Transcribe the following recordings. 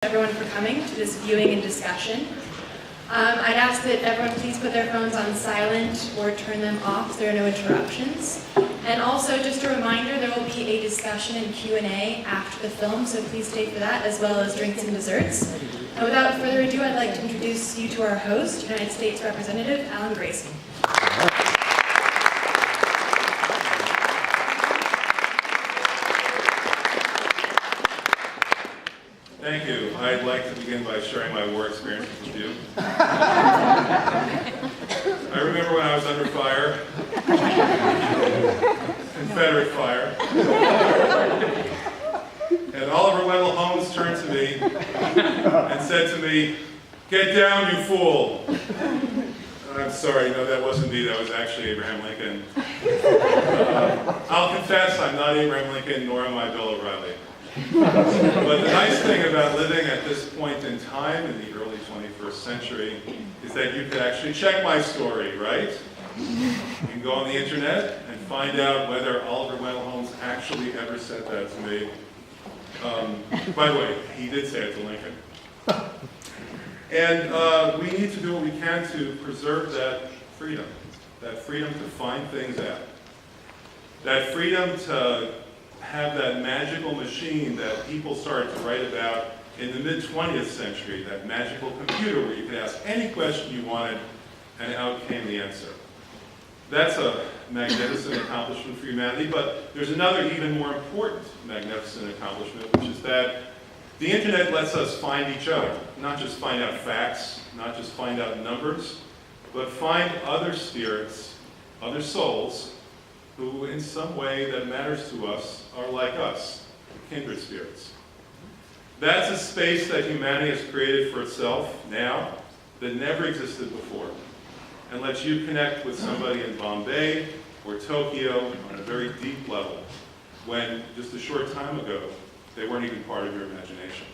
Everyone for coming to this viewing and discussion. I'd ask that everyone please put their phones on silent or turn them off so there are no interruptions. And also, just a reminder, there will be a discussion and Q&A after the film, so please stay for that, as well as drinks and desserts. And without further ado, I'd like to introduce you to our host, United States Representative Alan Grayson. Thank you. I'd like to begin by sharing my war experiences with you. I remember when I was under fire, Confederate fire, and Oliver Wendell Holmes turned to me and said to me, "Get down, you fool." I'm sorry, no, that wasn't me, that was actually Abraham Lincoln. I'll confess, I'm not Abraham Lincoln, nor am I Bill O'Reilly. But the nice thing about living at this point in time, in the early 21st century, is that you can actually check my story, right? You can go on the internet and find out whether Oliver Wendell Holmes actually ever said that to me. By the way, he did say it to Lincoln. And we need to do what we can to preserve that freedom to find things out, that freedom to have that magical machine that people started to write about in the mid-20th century, that magical computer where you could ask any question you wanted and out came the answer. That's a magnificent accomplishment for humanity, but there's another even more important magnificent accomplishment, which is that the internet lets us find each other, not just find out facts, not just find out numbers, but find other spirits, other souls, who in some way that matters to us are like us, kindred spirits. That's a space that humanity has created for itself now that never existed before, and lets you connect with somebody in Bombay or Tokyo on a very deep level, when just a short time ago, they weren't even part of your imagination.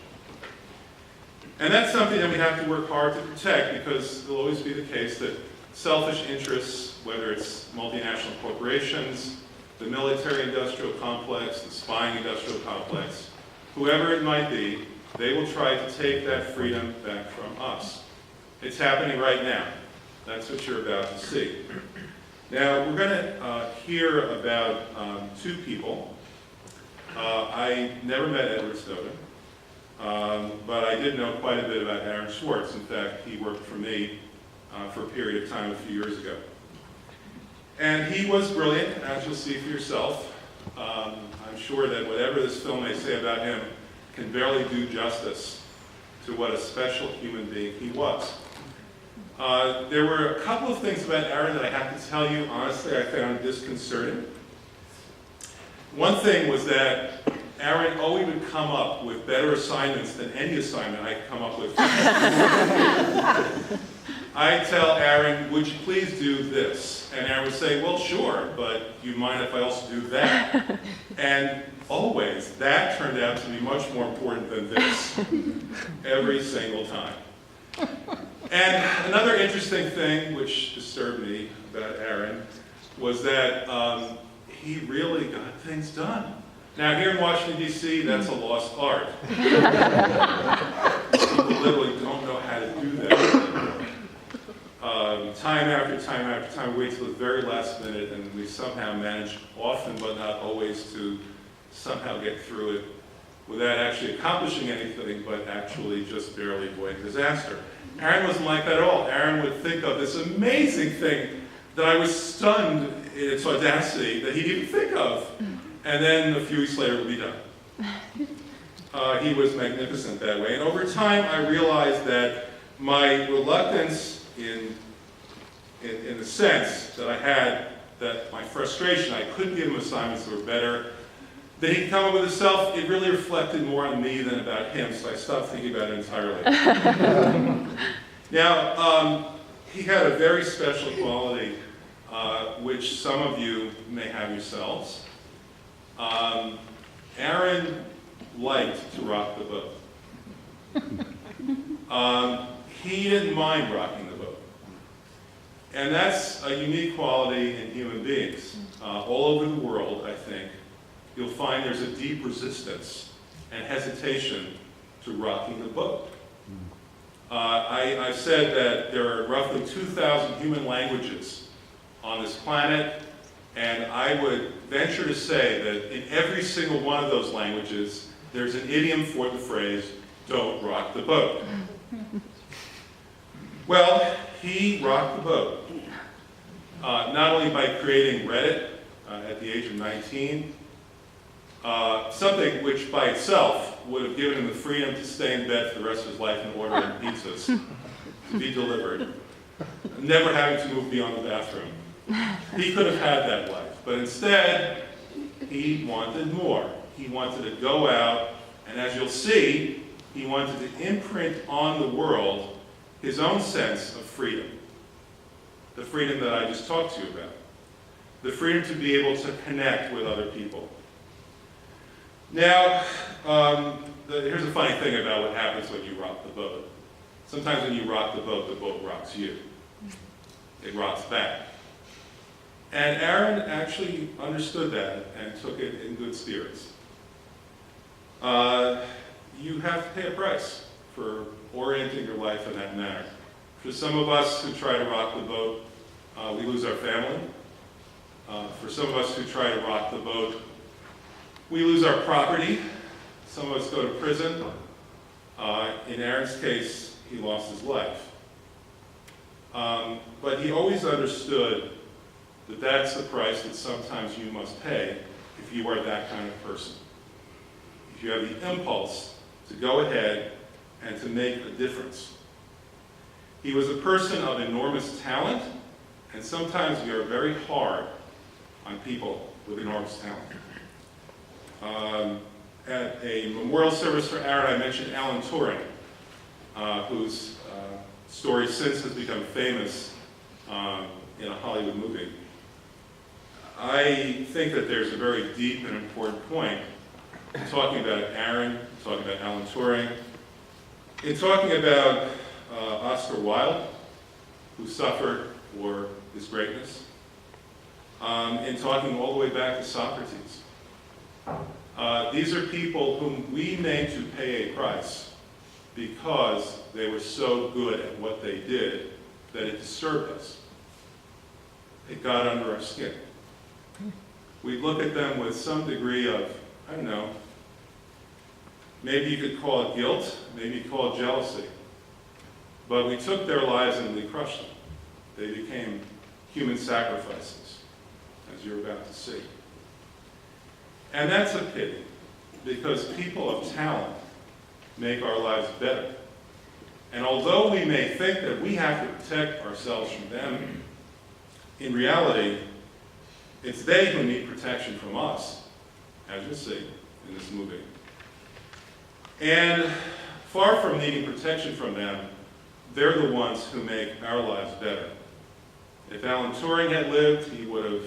And that's something that we have to work hard to protect, because it'll always be the case that selfish interests, whether it's multinational corporations, the military-industrial complex, the spying industrial complex, whoever it might be, they will try to take that freedom back from us. It's happening right now. That's what you're about to see. Now, we're going to hear about two people. I never met Edward Snowden, but I did know quite a bit about Aaron Swartz. In fact, he worked for me for a period of time a few years ago. And he was brilliant, as you'll see for yourself. I'm sure that whatever this film may say about him can barely do justice to what a special human being he was. There were a couple of things about Aaron that I have to tell you, honestly, I found disconcerting. One thing was that Aaron always would come up with better assignments than any assignment I could come up with. I tell Aaron, would you please do this? And Aaron would say, well, sure, but you mind if I also do that? And always, that turned out to be much more important than this, every single time. And another interesting thing which disturbed me about Aaron was that he really got things done. Now, here in Washington, D.C., that's a lost art. People literally don't know how to do that. Time after time after time, we wait till the very last minute, and we somehow manage, often but not always, to somehow get through it without actually accomplishing anything, but actually just barely avoiding disaster. Aaron wasn't like that at all. Aaron would think of this amazing thing that I was stunned in its audacity that he didn't even think of. And then a few weeks later, it would be done. He was magnificent that way. And over time, I realized that my reluctance in the sense that I had, that my frustration, I couldn't give him assignments that were better, that he'd come up with himself, it really reflected more on me than about him, so I stopped thinking about it entirely. Now, he had a very special quality, which some of you may have yourselves. Aaron liked to rock the boat. He didn't mind rocking the boat. And that's a unique quality in human beings. All over the world, I think, you'll find there's a deep resistance and hesitation to rocking the boat. I've said that there are roughly 2,000 human languages on this planet, and I would venture to say that in every single one of those languages, there's an idiom for the phrase, "Don't rock the boat." Well, he rocked the boat, not only by creating Reddit at the age of 19, something which by itself would have given him the freedom to stay in bed for the rest of his life and ordering pizzas to be delivered, never having to move beyond the bathroom. He could have had that life, but instead, he wanted more. He wanted to go out, and as you'll see, he wanted to imprint on the world his own sense of freedom. The freedom that I just talked to you about. The freedom to be able to connect with other people. Now, here's a funny thing about what happens when you rock the boat. Sometimes when you rock the boat rocks you. It rocks back. And Aaron actually understood that and took it in good spirits. You have to pay a price for orienting your life in that manner. For some of us who try to rock the boat, we lose our family. For some of us who try to rock the boat, we lose our property. Some of us go to prison. In Aaron's case, he lost his life. But he always understood that that's the price that sometimes you must pay if you are that kind of person. If you have the impulse to go ahead and to make a difference. He was a person of enormous talent, and sometimes we are very hard on people with enormous talent. At a memorial service for Aaron, I mentioned Alan Turing, whose story since has become famous in a Hollywood movie. I think that there's a very deep and important point in talking about Aaron, talking about Alan Turing, in talking about Oscar Wilde, who suffered for his greatness, in talking all the way back to Socrates. These are people whom we made to pay a price because they were so good at what they did that it disturbed us. It got under our skin. We look at them with some degree of, I don't know, maybe you could call it guilt, maybe you call it jealousy. But we took their lives and we crushed them. They became human sacrifices, as you're about to see. And that's a pity, because people of talent make our lives better. And although we may think that we have to protect ourselves from them, in reality, it's they who need protection from us, as you'll see in this movie. And far from needing protection from them, they're the ones who make our lives better. If Alan Turing had lived, he would have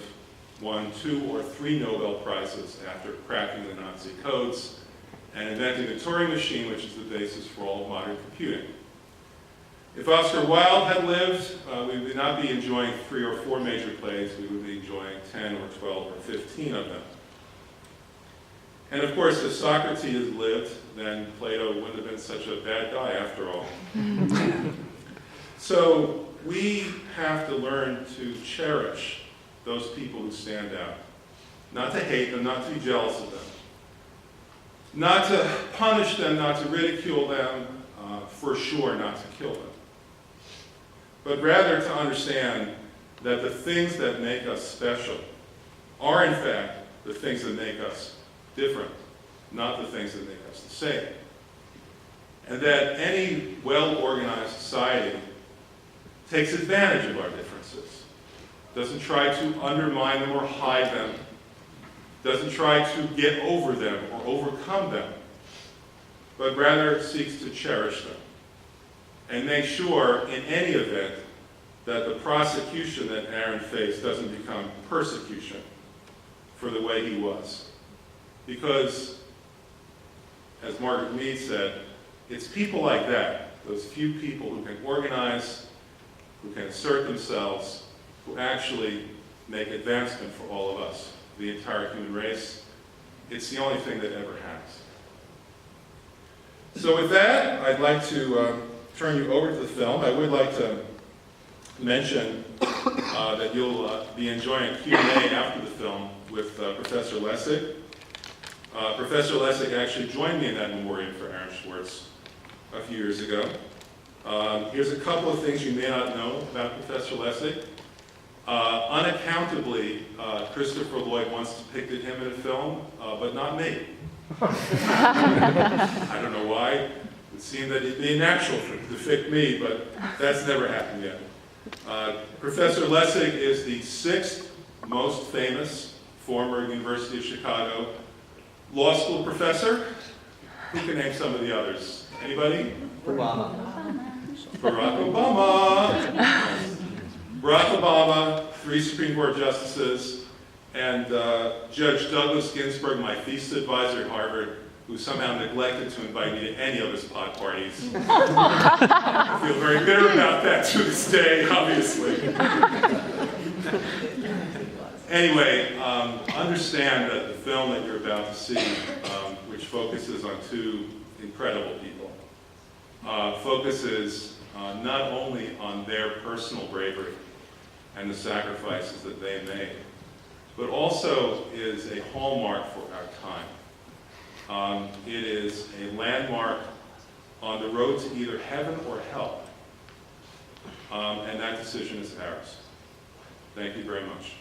won 2 or 3 Nobel Prizes after cracking the Nazi codes and inventing the Turing machine, which is the basis for all of modern computing. If Oscar Wilde had lived, we would not be enjoying 3 or 4 major plays, we would be enjoying 10 or 12 or 15 of them. And of course, if Socrates lived, then Plato wouldn't have been such a bad guy after all. So we have to learn to cherish those people who stand out. Not to hate them, not to be jealous of them. Not to punish them, not to ridicule them, for sure not to kill them. But rather to understand that the things that make us special are in fact the things that make us different, not the things that make us the same. And that any well-organized society takes advantage of our differences, doesn't try to undermine them or hide them, doesn't try to get over them or overcome them, but rather seeks to cherish them and make sure in any event that the prosecution that Aaron faced doesn't become persecution for the way he was. Because, as Margaret Mead said, it's people like that, those few people who can organize, who can assert themselves, who actually make advancement for all of us, the entire human race. It's the only thing that ever has. So with that, I'd like to turn you over to the film. I would like to mention that you'll be enjoying a Q&A after the film with Professor Lessig. Professor Lessig actually joined me in that memoriam for Aaron Schwartz a few years ago. Here's a couple of things you may not know about Professor Lessig. Unaccountably, Christopher Lloyd once depicted him in a film, but not me. I don't know why. It would seem that it'd be natural to depict me, but that's never happened yet. Professor Lessig is the 6th most famous former University of Chicago law school professor. Who can name some of the others? Anybody? Obama. Barack Obama. Barack Obama, 3 Supreme Court justices, and Judge Douglas Ginsburg, my thesis advisor at Harvard, who somehow neglected to invite me to any of his pot parties. I feel very bitter about that to this day, obviously. Anyway, understand that the film that you're about to see, which focuses on 2 incredible people, focuses not only on their personal bravery and the sacrifices that they made, but also is a hallmark for our time. It is a landmark on the road to either heaven or hell, and that decision is ours. Thank you very much.